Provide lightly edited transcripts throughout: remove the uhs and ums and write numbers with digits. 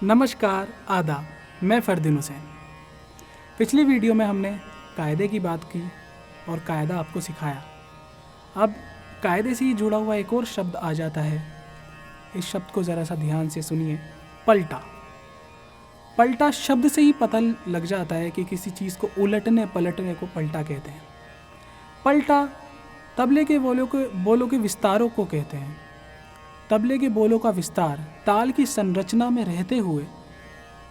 नमस्कार, आदाब। मैं फरदीन हुसैन। पिछली वीडियो में हमने कायदे की बात की और कायदा आपको सिखाया। अब कायदे से ही जुड़ा हुआ एक और शब्द आ जाता है। इस शब्द को ज़रा सा ध्यान से सुनिए, पलटा। पलटा शब्द से ही पता लग जाता है कि किसी चीज़ को उलटने पलटने को पलटा कहते हैं। पलटा तबले के बोलों के विस्तारों को कहते हैं। तबले के बोलों का विस्तार ताल की संरचना में रहते हुए,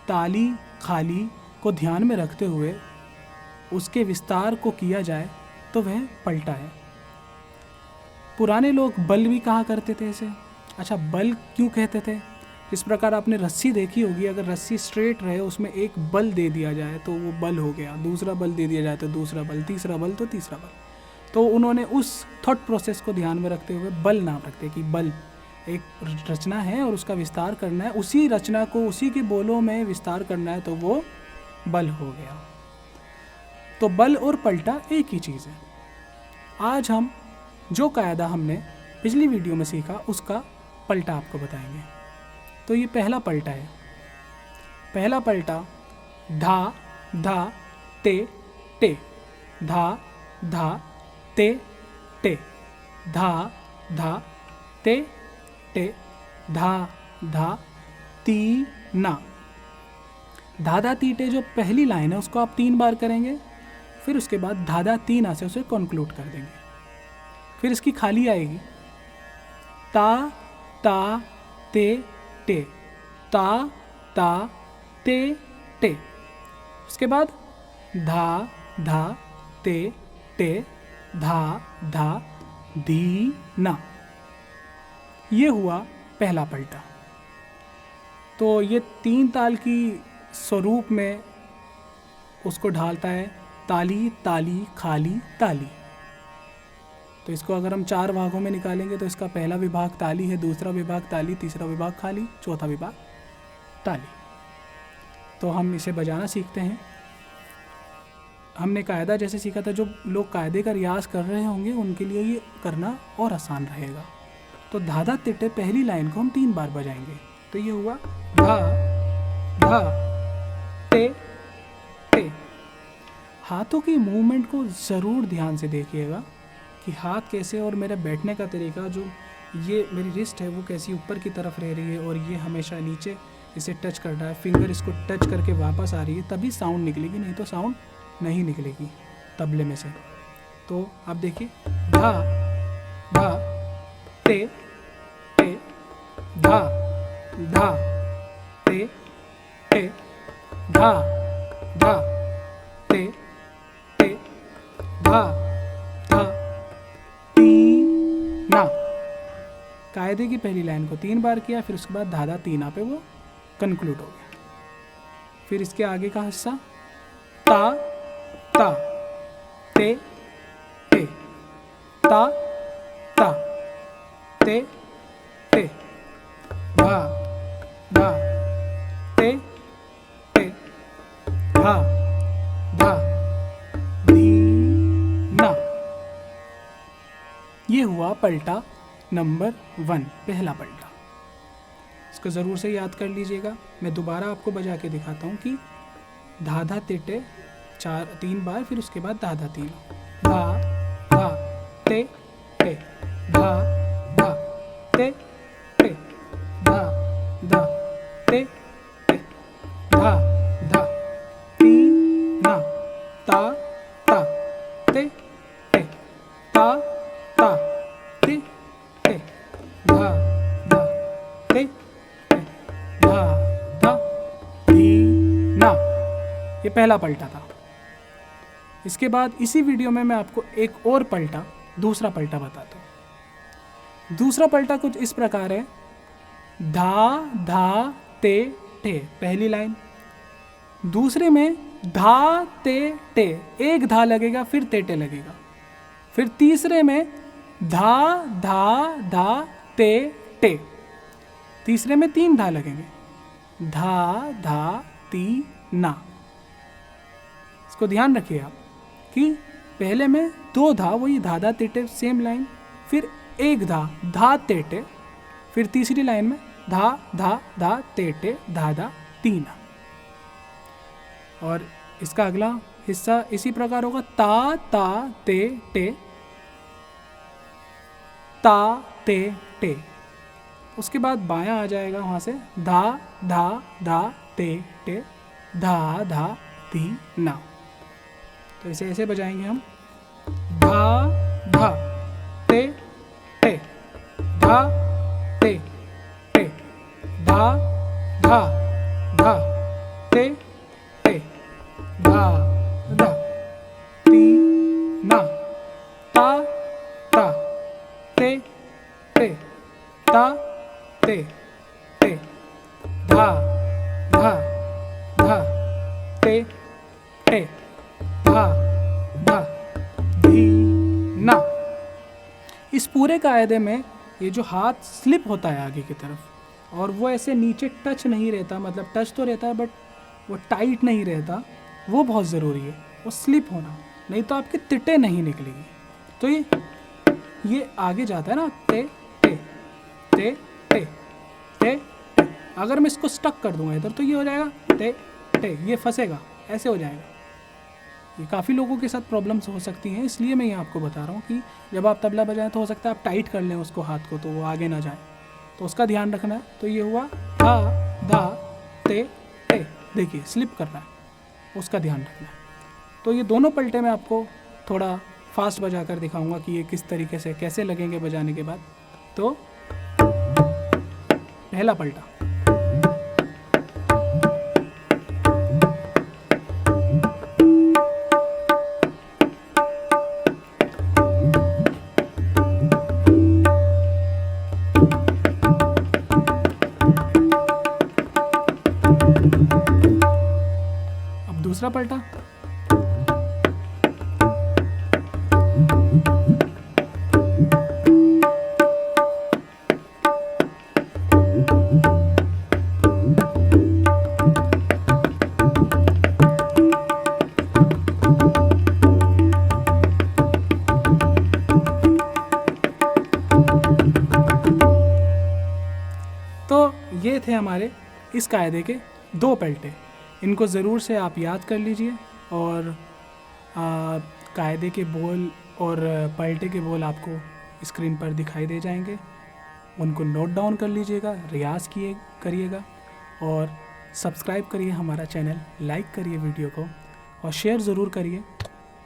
ताली खाली को ध्यान में रखते हुए उसके विस्तार को किया जाए तो वह पलटा है। पुराने लोग बल भी कहा करते थे इसे। अच्छा, बल क्यों कहते थे? इस प्रकार आपने रस्सी देखी होगी, अगर रस्सी स्ट्रेट रहे उसमें एक बल दे दिया जाए तो वो बल हो गया, दूसरा बल दे दिया जाए तो दूसरा बल, तीसरा बल तो तीसरा बल। तो उन्होंने उस थॉट प्रोसेस को ध्यान में रखते हुए बल नाम रखते कि बल एक रचना है और उसका विस्तार करना है, उसी रचना को उसी के बोलों में विस्तार करना है तो वो बल हो गया। तो बल और पलटा एक ही चीज़ है। आज हम जो कायदा हमने पिछली वीडियो में सीखा उसका पलटा आपको बताएंगे। तो ये पहला पलटा है। पहला पलटा धा धा ते टे, धा धा ते टे, धा धा ते टे, धा धा ती ना। धाधा तीटे जो पहली लाइन है उसको आप 3 बार करेंगे, फिर उसके बाद धाधा तीना से उसे कंक्लूड कर देंगे। फिर इसकी खाली आएगी ता ता ते टे, ता ता ते टे। उसके बाद धा धा ते टे, धा धा धी ना। ये हुआ पहला पलटा। तो ये 3 ताल की स्वरूप में उसको ढालता है, ताली ताली खाली ताली। तो इसको अगर हम 4 भागों में निकालेंगे तो इसका पहला विभाग ताली है, दूसरा विभाग ताली, तीसरा विभाग खाली, चौथा विभाग ताली। तो हम इसे बजाना सीखते हैं। हमने कायदा जैसे सीखा था, जो लोग कायदे का रियाज कर रहे होंगे उनके लिए ये करना और आसान रहेगा। तो धाधा तिटे पहली लाइन को हम 3 बार बजाएंगे। तो ये हुआ धा धा ते ते। हाथों की मूवमेंट को ज़रूर ध्यान से देखिएगा कि हाथ कैसे, और मेरा बैठने का तरीका, जो ये मेरी रिस्ट है वो कैसी ऊपर की तरफ रह रही है और ये हमेशा नीचे इसे टच कर रहा है, फिंगर इसको टच करके वापस आ रही है, तभी साउंड निकलेगी, नहीं तो साउंड नहीं निकलेगी तबले में से। तो आप देखिए धा धा ते ते, धा धा ते ते, धा धा ते ते, धा धा ती ना। कायदे की पहली लाइन को 3 बार किया, फिर उसके बाद धाधा तीना पे वो कंक्लूड हो गया। फिर इसके आगे का हिस्सा ता ता ते ते, ता ता ते ते, धा धा ते ते, धा धा धी ना। ये हुआ पलटा नंबर 1, पहला पलटा। इसको ज़रूर से याद कर लीजिएगा। मैं दोबारा आपको बजा के दिखाता हूँ कि धाधा तेटे 3 बार, फिर उसके बाद धाधा तीन, धा धा ते ते, धा धा ते ते, धा धा ते ते, धा धा ती ना, ता ता ते ते, ता ता ते ते, धा धा ते ते, धा धा धी ना। ये पहला पलटा था। इसके बाद इसी वीडियो में मैं आपको एक और पलटा, दूसरा पलटा बताता हूँ। दूसरा पलटा कुछ इस प्रकार है। धा धा ते टे पहली लाइन, दूसरे में धा ते टे, एक धा लगेगा फिर तेटे लगेगा, फिर तीसरे में धा धा धा ते टे, तीसरे में 3 धा लगेंगे, धा धा ती ना। इसको ध्यान रखिए आप कि पहले में 2 धा, वही धाधा तेटे सेम लाइन, फिर 1 धा धा तेटे, फिर तीसरी लाइन में धा धा धा ते टे धा धा तीना। और इसका अगला हिस्सा इसी प्रकार होगा, ता ता ते टे ता ते टे। उसके बाद बायां आ जाएगा वहाँ से, धा धा धा ते टे धा धा धी ना। तो इसे ऐसे बजाएंगे हम, धा धा ते टे धा ते टे धा धा धा ते टे धा धा ती ना ता ता ते टे ता ते टे धा धा धा ते टे धा धा धी ना। इस पूरे कायदे में ये जो हाथ स्लिप होता है आगे की तरफ और वो ऐसे नीचे टच नहीं रहता, मतलब टच तो रहता है बट वो टाइट नहीं रहता, वो बहुत ज़रूरी है, वो स्लिप होना, नहीं तो आपकी तिटे नहीं निकलेगी। तो ये आगे जाता है ना, ते टे ते टे ते टे। अगर मैं इसको स्टक कर दूंगा इधर तो ये हो जाएगा ते टे, ये फंसेगा, ऐसे हो जाएगा। ये काफ़ी लोगों के साथ प्रॉब्लम्स हो सकती हैं, इसलिए मैं ये आपको बता रहा हूँ कि जब आप तबला बजाएं तो हो सकता है आप टाइट कर लें उसको हाथ को, तो वो आगे ना जाए, तो उसका ध्यान रखना है। तो ये हुआ धा धा ते टे, देखिए स्लिप कर रहा है, उसका ध्यान रखना है। तो ये दोनों पलटे मैं आपको थोड़ा फास्ट बजा कर दिखाऊंगा कि ये किस तरीके से कैसे लगेंगे बजाने के बाद। तो पहला पलटा, अब दूसरा पलटा, तो ये थे हमारे इस कायदे के 2 पलटे। इनको ज़रूर से आप याद कर लीजिए और कायदे के बोल और पलटे के बोल आपको स्क्रीन पर दिखाई दे जाएंगे, उनको नोट डाउन कर लीजिएगा, रियाज़ करिएगा और सब्सक्राइब करिए हमारा चैनल, लाइक करिए वीडियो को और शेयर ज़रूर करिए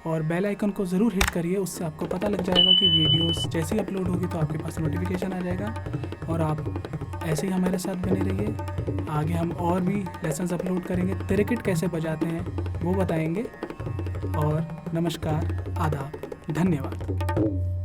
और बेल आइकन को ज़रूर हिट करिए, उससे आपको पता लग जाएगा कि वीडियोस जैसे ही अपलोड होगी तो आपके पास नोटिफिकेशन आ जाएगा। और आप ऐसे ही हमारे साथ बने रहिए, आगे हम और भी लेसन्स अपलोड करेंगे, तिरकिट कैसे बजाते हैं वो बताएंगे। और नमस्कार, आदाब, धन्यवाद।